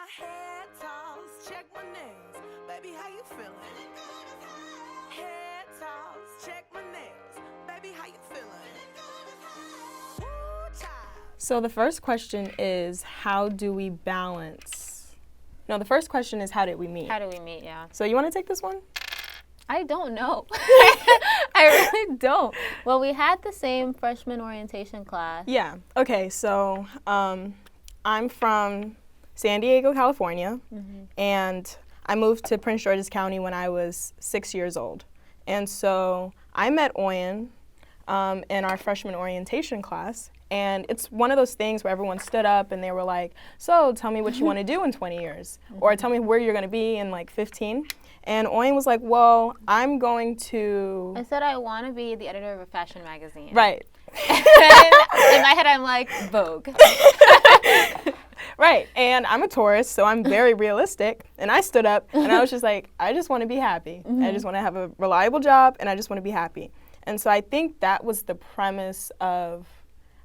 my head toss, check my nails. Baby, how you feeling? Head toss, check my nails. Baby, how you feeling? Woo, child. So the first question is, how do we balance? No, the first question is, how did we meet? How do we meet, yeah. So you want to take this one? I don't know. I really don't. Well, we had the same freshman orientation class. Yeah. Okay, so I'm from San Diego, California, and I moved to Prince George's County when I was 6 years old. And so I met Oyin in our freshman orientation class. And it's one of those things where everyone stood up and they were like, so tell me what you want to do in 20 years. Or tell me where you're going to be in like 15. And Oyin was like, well, I'm going to... I said I want to be the editor of a fashion magazine. Right. And in my head, I'm like, Vogue. Right. And I'm a Taurus, so I'm very realistic. And I stood up and I was just like, I just want to be happy. I just want to have a reliable job and I just want to be happy. And so I think that was the premise of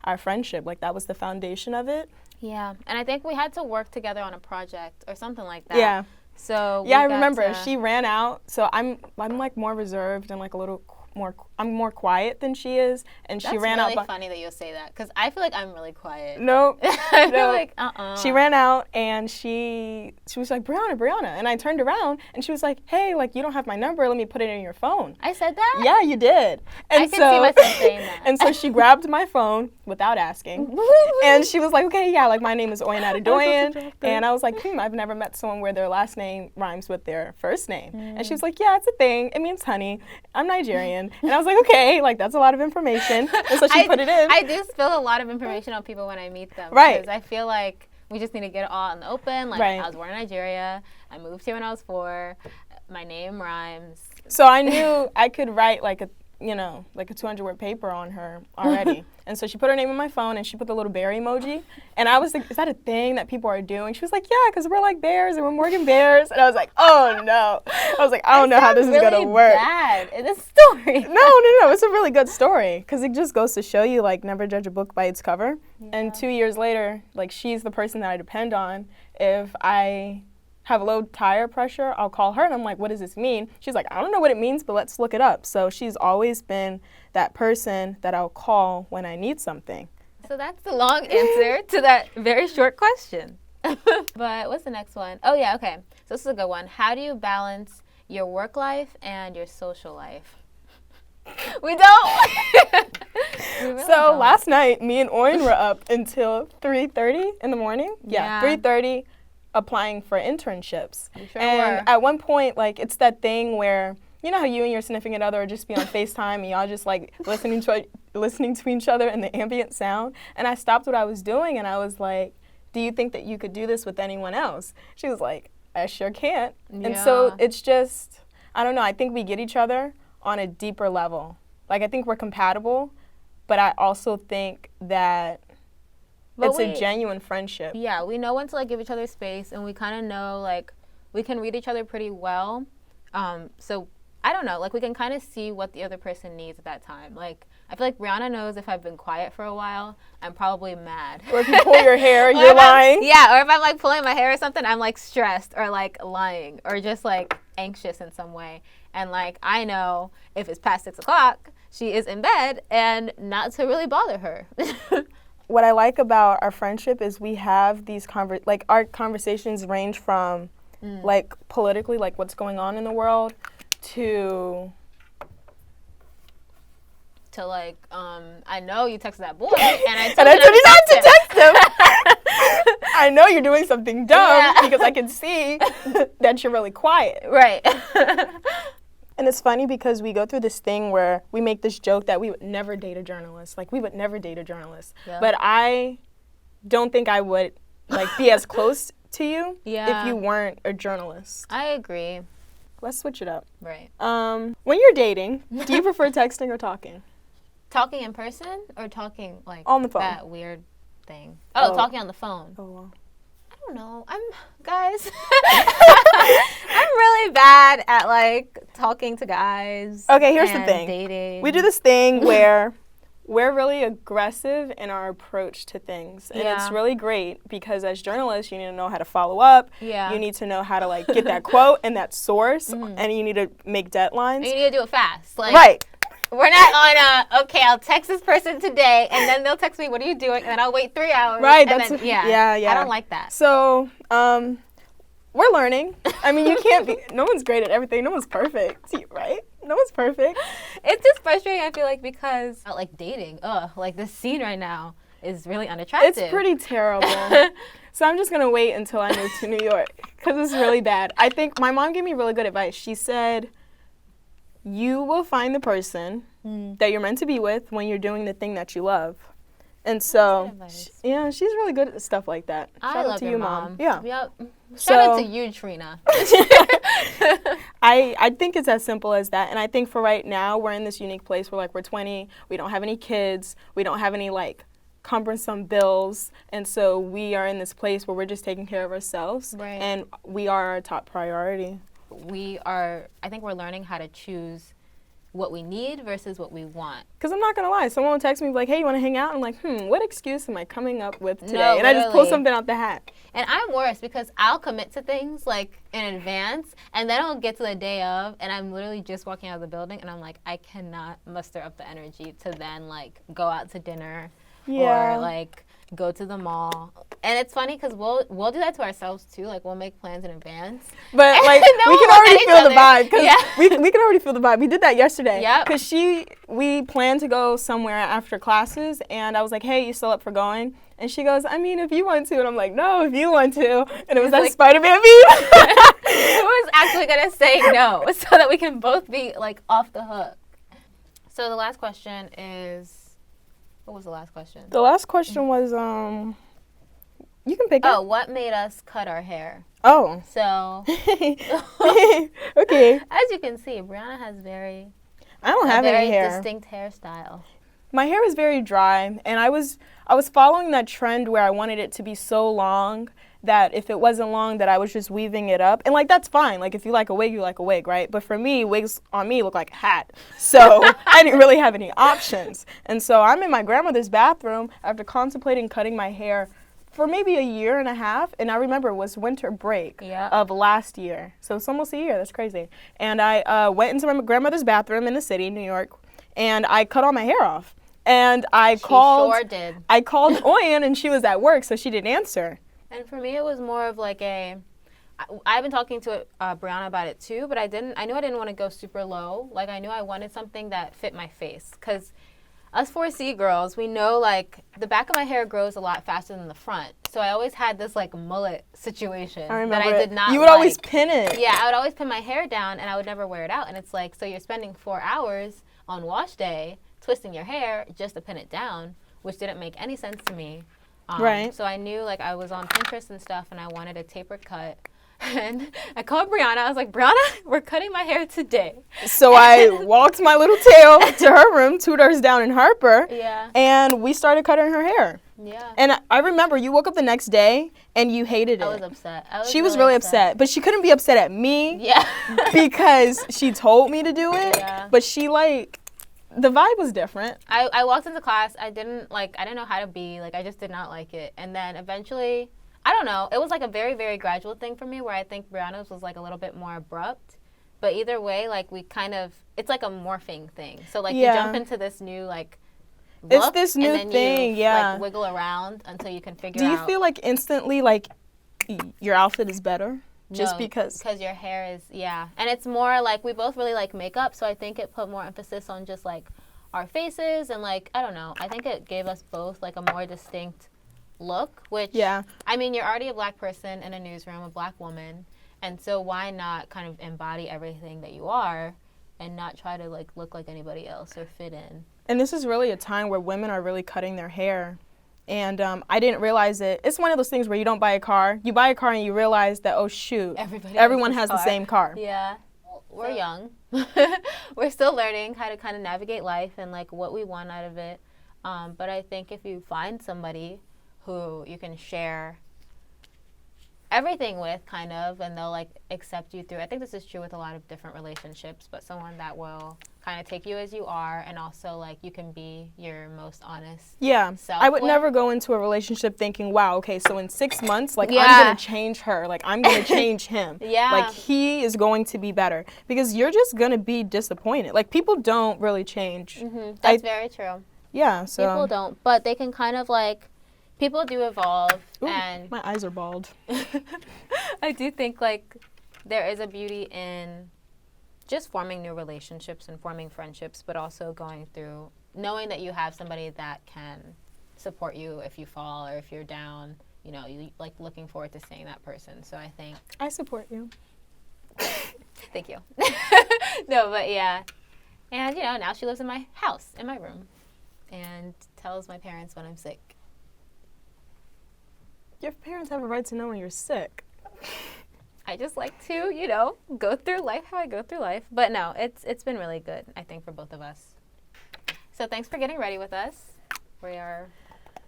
our friendship. Like, that was the foundation of it. Yeah. And I think we had to work together on a project or something like that. Yeah. So yeah, I remember she ran out. So I'm like more reserved and like a little more. I'm more quiet than she is, and she ran out. That's really funny that you'll say that, because I feel like I'm really quiet. No, I feel like She ran out and she was like, Brianna, and I turned around and she was like, hey, like, you don't have my number. Let me put it in your phone. I said that? Yeah, you did. And I can see myself saying that. And so she grabbed my phone without asking, and she was like, okay, yeah, like, my name is Oyin Adedoyin, and I was like, I've never met someone where their last name rhymes with their first name. And she was like, yeah, it's a thing. It means honey. I'm Nigerian. And I was like, okay, like, that's a lot of information. And so she put it in. I do spill a lot of information on people when I meet them. Right. Because I feel like we just need to get it all in the open. Like, I was born in Nigeria. I moved here when I was 4. My name rhymes. So I knew I could write like a 200-word paper on her already. And so she put her name on my phone and she put the little bear emoji. And I was like, is that a thing that people are doing? She was like, yeah, because we're like bears and we're Morgan bears. And I was like, oh no. I was like, I don't know how this is going to work. Bad in this story. No. It's a really good story, because it just goes to show you, like, never judge a book by its cover. Yeah. And 2 years later, like, she's the person that I depend on. If I have low tire pressure, I'll call her and I'm like, what does this mean? She's like, I don't know what it means, but let's look it up. So she's always been that person that I'll call when I need something. So that's the long answer to that very short question. But what's the next one? Oh yeah, okay. So this is a good one. How do you balance your work life and your social life? We don't. We really don't. Last night, me and Oyin were up until 3:30 in the morning. Yeah. 3:30. Applying for internships. Sure At one point, like, it's that thing where, you know how you and your significant other are just be on FaceTime and y'all just like listening to each other and the ambient sound. And I stopped what I was doing and I was like, do you think that you could do this with anyone else? She was like, I sure can't. Yeah. And so it's just, I don't know, I think we get each other on a deeper level. Like, I think we're compatible, but I also think that it's a genuine friendship. Yeah, we know when to, like, give each other space, and we kind of know, like, we can read each other pretty well. So, I don't know, like, we can kind of see what the other person needs at that time. Like, I feel like Brianna knows if I've been quiet for a while, I'm probably mad. Or if you pull your hair, you're lying. Yeah, or if I'm, like, pulling my hair or something, I'm, like, stressed or, like, lying or just, like, anxious in some way. And, like, I know if it's past 6 o'clock, she is in bed, and not to really bother her. What I like about our friendship is we have these our conversations range from like politically, like what's going on in the world, to like, I know you texted that boy, and I told you not to text him. I know you're doing something dumb because I can see that you're really quiet. Right. And it's funny because we go through this thing where we make this joke that we would never date a journalist. Like, we would never date a journalist. Yeah. But I don't think I would, like, be as close to you if you weren't a journalist. I agree. Let's switch it up. Right. When you're dating, do you prefer texting or talking? Talking in person or talking, like, on the phone? That weird thing. Oh, talking on the phone. Oh, wow. I don't know. Guys, I'm really bad at, like, talking to guys. Okay, here's the thing. Dating. We do this thing where we're really aggressive in our approach to things. And it's really great because as journalists, you need to know how to follow up. Yeah. You need to know how to like get that quote and that source, and you need to make deadlines. And you need to do it fast. Like, right. We're not on okay, I'll text this person today, and then they'll text me, what are you doing? And then I'll wait 3 hours. Right. And That's then, yeah. I don't like that. So, we're learning. I mean, you can't be, no one's great at everything. No one's perfect, right? No one's perfect. It's just frustrating, I feel like, because like dating, like this scene right now is really unattractive. It's pretty terrible. So I'm just going to wait until I move to New York because it's really bad. I think my mom gave me really good advice. She said, you will find the person that you're meant to be with when you're doing the thing that you love. And so, yeah, she's really good at stuff like that. Shout out to your you, mom. Yeah. Yep. Shout out to you, Trina. I think it's as simple as that. And I think for right now, we're in this unique place where, like, we're 20. We don't have any kids. We don't have any, like, cumbersome bills. And so we are in this place where we're just taking care of ourselves. Right. And we are our top priority. I think we're learning how to choose what we need versus what we want. Because I'm not going to lie. Someone will text me like, hey, you want to hang out? I'm like, what excuse am I coming up with today? No, and I just pull something out the hat. And I'm worse because I'll commit to things like in advance and then I'll get to the day of and I'm literally just walking out of the building and I'm like, I cannot muster up the energy to then like go out to dinner or like go to the mall. And it's funny because we'll do that to ourselves too. Like we'll make plans in advance. But like we can already feel the vibe. We can already feel the vibe. We did that yesterday. Yeah. Because we planned to go somewhere after classes, and I was like, hey, you still up for going? And she goes, I mean, if you want to. And I'm like, no, if you want to. And it was that like, Spider-Man meme. Who was actually gonna say no so that we can both be like off the hook? So the last question is. What was the last question? The last question was, you can pick it. Oh, what made us cut our hair? Oh. So. Okay. As you can see, Brianna has I don't have any hair. Very distinct hairstyle. My hair is very dry, and I was following that trend where I wanted it to be so long that if it wasn't long that I was just weaving it up. And like that's fine. Like if you like a wig, you like a wig, right? But for me, wigs on me look like a hat. So I didn't really have any options. And so I'm in my grandmother's bathroom after contemplating cutting my hair for maybe a year and a half. And I remember it was winter break of last year. So it's almost a year. That's crazy. And I went into my grandmother's bathroom in the city, New York, and I cut all my hair off. And I called Oyin, and she was at work, so she didn't answer. And for me, it was more of like I've been talking to Brianna about it too, but I knew I didn't want to go super low. Like I knew I wanted something that fit my face. Because us 4C girls, we know like the back of my hair grows a lot faster than the front. So I always had this like mullet situation that I did not You would always pin it. Yeah, I would always pin my hair down and I would never wear it out. And it's like, so you're spending 4 hours on wash day twisting your hair just to pin it down, which didn't make any sense to me. Right. So I knew like I was on Pinterest and stuff and I wanted a tapered cut. And I called Brianna. I was like, Brianna, we're cutting my hair today. So I walked my little tail to her room, 2 doors down in Harper. Yeah. And we started cutting her hair. Yeah. And I remember you woke up the next day and you hated it. I was upset. She was really upset. But she couldn't be upset at me. Yeah. Because she told me to do it. Yeah. But she like... The vibe was different. I walked into class. I didn't know how to be. Like, I just did not like it. And then eventually, I don't know. It was like a very, very gradual thing for me where I think Brianna's was like a little bit more abrupt. But either way, like we kind of, it's like a morphing thing. So like you jump into this new like look. It's this new and then thing, you, like wiggle around until you can figure out. Do you feel like instantly like your outfit is better? Just because your hair is, and it's more like we both really like makeup, so I think it put more emphasis on just like our faces and like I don't know, I think it gave us both like a more distinct look, which I mean you're already a black person in a newsroom, a black woman, and so why not kind of embody everything that you are and not try to like look like anybody else or fit in. And this is really a time where women are really cutting their hair. And I didn't realize it. It's one of those things where you don't buy a car. You buy a car and you realize that, oh, shoot, everyone has the same car. Yeah. We're young. We're still learning how to kind of navigate life and, like, what we want out of it. But I think if you find somebody who you can share everything with, kind of, and they'll, like, accept you through. I think this is true with a lot of different relationships, but someone that will kind of take you as you are, and also like you can be your most honest Yeah, self I would with. never go into a relationship thinking, wow, okay, so in 6 months, like, Yeah. I'm going to change her. Like, I'm going to change him. Yeah. Like, he is going to be better. Because you're just going to be disappointed. Like, people don't really change. That's very true. Yeah, so. People don't, but they can kind of like, people do evolve, Ooh, and my eyes are bald. I do think like there is a beauty in just forming new relationships and forming friendships, but also going through knowing that you have somebody that can support you if you fall or if you're down. You know, you like looking forward to seeing that person. So I think I support you. thank you. No, but yeah, and you know, now she lives in my house, in my room, and tells my parents when I'm sick. Your parents have a right to know when you're sick. I just like to, you know, go through life how I go through life. But no, it's been really good, I think, for both of us. So thanks for getting ready with us. We are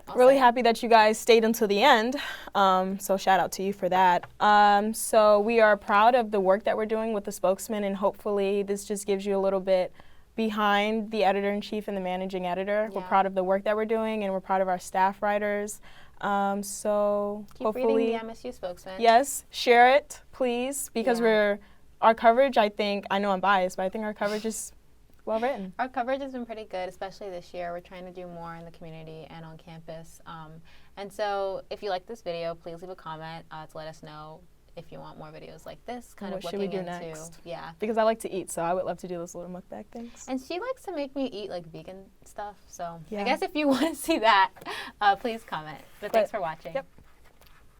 all Really set. happy that you guys stayed until the end. So shout out to you for that. So we are proud of the work that we're doing with the Spokesman, and hopefully this just gives you a little bit behind the editor-in-chief and the managing editor. We're Yeah. proud of the work that we're doing, and we're proud of our staff writers. So Keep hopefully, reading the MSU Spokesman. yes, share it, please, because Yeah. our coverage, I know I'm biased, but I think our coverage is well written. Our coverage has been pretty good, especially this year. We're trying to do more in the community and on campus. And so if you like this video, please leave a comment to let us know if you want more videos like this, kind What of should we looking do into. next? Yeah. Because I like to eat, so I would love to do those little mukbang things. And she likes to make me eat like vegan stuff. So Yeah. I guess if you want to see that, please comment. But thanks for watching. Yep.